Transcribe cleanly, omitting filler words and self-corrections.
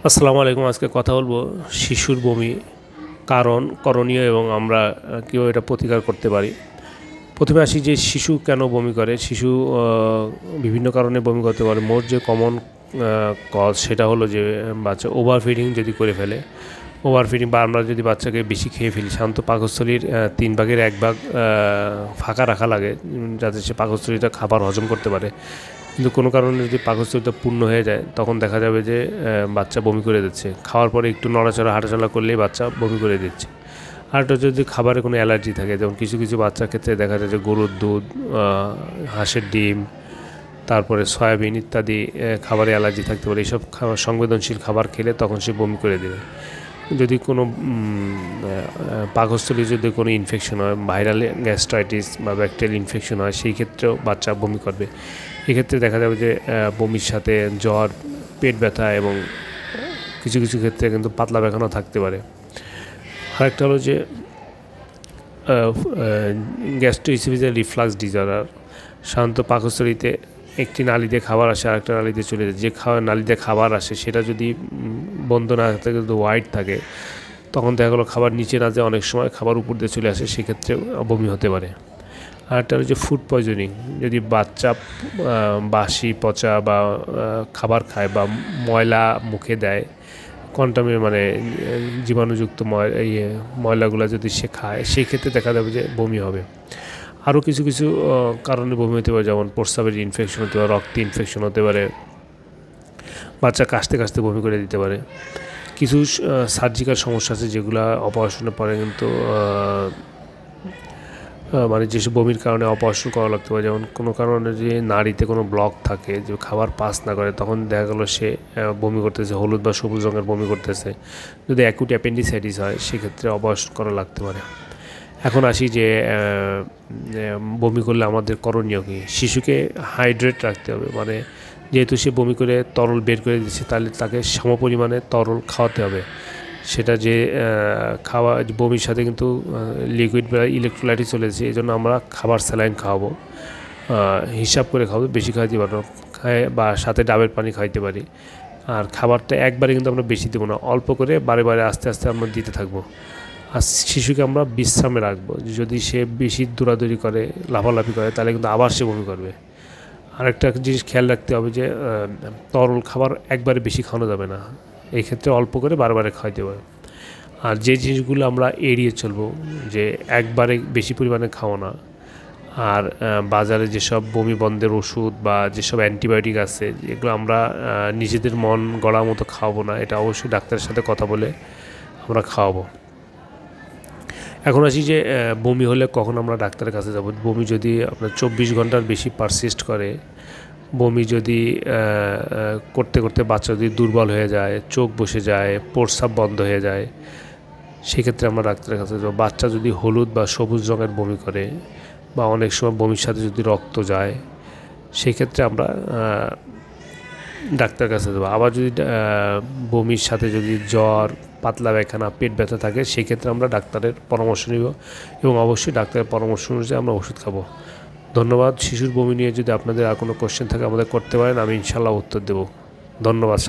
আসসালামু আলাইকুম। আজকে কথা বলবো শিশুর বমি কারণ, করণীয় এবং আমরা কীভাবে এটা প্রতিকার করতে পারি। প্রথমে আসি যে শিশু কেন বমি করে। শিশু বিভিন্ন কারণে বমি করতে পারে। মোট যে কমন কজ সেটা হলো যে বাচ্চা ওভার ফিডিং যদি করে ফেলে, ওভার ফিডিং বা আমরা যদি বাচ্চাকে বেশি খেয়ে ফেলি। সাধারণত পাকস্থলীর 3 ভাগের 1 ভাগ ফাঁকা রাখা লাগে যাতে সে পাকস্থলীটা খাবার হজম করতে পারে। কিন্তু কোনো কারণে যদি পাকস্থলীটা পূর্ণ হয়ে যায় তখন দেখা যাবে যে বাচ্চা বমি করে দিচ্ছে। খাওয়ার পরে একটু নড়াচড়া হাঁটাচলা করলেই বাচ্চা বমি করে দিচ্ছে। আরেকটা যদি খাবারে কোনো অ্যালার্জি থাকে, যেমন কিছু কিছু বাচ্চার ক্ষেত্রে দেখা যায় যে গরুর দুধ, হাঁসের ডিম, তারপরে সয়াবিন ইত্যাদি খাবারে অ্যালার্জি থাকতে পারে। এইসব খাবার সংবেদনশীল খাবার খেলে তখন সে বমি করে দেবে। যদি কোনো পাকস্থলী যদি কোনো ইনফেকশন হয়, ভাইরাল গ্যাস্ট্রাইটিস বা ব্যাকটেরিয়াল ইনফেকশন হয়, সেই ক্ষেত্রেও বাচ্চা বমি করবে। এক্ষেত্রে দেখা যাবে যে বমির সাথে জ্বর, পেট ব্যথা এবং কিছু কিছু ক্ষেত্রে কিন্তু পাতলা পায়খানাও থাকতে পারে। আরেকটা হলো যে গ্যাস্ট্রোইসোফেজিয়াল রিফ্লাক্স ডিসঅর্ডার। সাধারণত পাকস্থলীতে একটি নালী দিয়ে খাবার আসে, আরেকটা নালী দিয়ে চলে যায়। যে নালী দিয়ে খাবার আসে সেটা যদি বন্ধ না থাকে, যদি হোয়াইট থাকে, তখন দেখা গেলো খাবার নিচে না যায়, অনেক সময় খাবার উপর দিয়ে চলে আসে, সেক্ষেত্রে বমি হতে পারে। আরেকটা হচ্ছে ফুড পয়জনিং। যদি বাচ্চা বাসি পচা বা খাবার খায় বা ময়লা মুখে দেয়, মানে জীবাণুযুক্ত ময়লাগুলো যদি সে খায়, সেই ক্ষেত্রে দেখা যাবে যে বমি হবে। আরও কিছু কিছু কারণে বমি হতে পারে, যেমন প্রস্রাবের ইনফেকশন হতে পারে, রক্তে ইনফেকশন হতে পারে, বাচ্চা কাশতে কাশতে বমি করে দিতে পারে। কিছু সার্জিক্যাল সমস্যা আছে যেগুলো অপারেশনের পরে কিন্তু মানে যেসব বমির কারণে অপারেশন করা লাগতে পারে। যেমন কোনো কারণে যে নাড়িতে কোনো ব্লক থাকে, যে খাবার পাস না করে, তখন দেখা গেলো সে বমি করতেছে, হলুদ বা সবুজ রঙের বমি করতেছে। যদি অ্যাকুট অ্যাপেন্ডিসাইটিস হয়, সেক্ষেত্রে অপারেশন করা লাগতে পারে। এখন আসি যে বমি করলে আমাদের করণীয় কী। শিশুকে হাইড্রেট রাখতে হবে, মানে যেহেতু সে বমি করে তরল বের করে দিচ্ছে, তাহলে তাকে সমপরিমাণে তরল খাওয়াতে হবে। সেটা যে বমির সাথে কিন্তু লিকুইড বা ইলেকট্রোলাইটই চলে যাচ্ছে, এই জন্য আমরা খাবার স্যালাইন খাওয়াবো, হিসাব করে খাওয়াবো, বেশি খাইতে পারবো বা সাথে ডাবের পানি খাইতে পারি। আর খাবারটা একবারে কিন্তু আমরা বেশি দেবো না, অল্প করে বারে বারে আস্তে আস্তে আমরা দিতে থাকবো। আর শিশুকে আমরা বিশ্রামে রাখবো। যদি সে বেশি দৌড়াদৌড়ি করে, লাফালাফি করে, তাহলে কিন্তু আবার সে বমি করবে। আরেকটা জিনিস খেয়াল রাখতে হবে যে তরল খাবার একবারে বেশি খাওয়ানো যাবে না, এই ক্ষেত্রে অল্প করে বারবারে খাওয়াইতে হবে। আর যে জিনিসগুলো আমরা এড়িয়ে চলবো, যে একবারে বেশি পরিমাণে খাওয়া না। আর বাজারে যেসব বমি বন্ধের ওষুধ বা যেসব অ্যান্টিবায়োটিক আছে, এগুলো আমরা নিজেদের মন গড়া মতো খাওয়াবো না, এটা অবশ্যই ডাক্তারের সাথে কথা বলে আমরা খাওয়াবো। এখন আসি যে বমি হলে কখন আমরা ডাক্তারের কাছে যাব। বমি যদি আপনার 24 ঘন্টার বেশি পারসিস্ট করে, বমি যদি করতে করতে বাচ্চা যদি দুর্বল হয়ে যায়, চোখ বসে যায়, প্রস্রাব বন্ধ হয়ে যায়, সেক্ষেত্রে আমরা ডাক্তারের কাছে যাব। বাচ্চা যদি হলুদ বা সবুজ রঙের বমি করে বা অনেক সময় বমির সাথে যদি রক্ত যায়, সেক্ষেত্রে আমরা ডাক্তারের কাছে যাবো। আবার যদি বমির সাথে যদি জ্বর, পাতলা পায়খানা, পেট ব্যথা থাকে, সেক্ষেত্রে আমরা ডাক্তারের পরামর্শ নিব এবং অবশ্যই ডাক্তারের পরামর্শ অনুযায়ী আমরা ওষুধ খাবো। ধন্যবাদ। শিশুর বমি নিয়ে যদি আপনাদের আর কোনো কোশ্চেন থাকে আমাদের করতে পারেন, আমি ইনশাল্লাহ উত্তর দেব। ধন্যবাদ।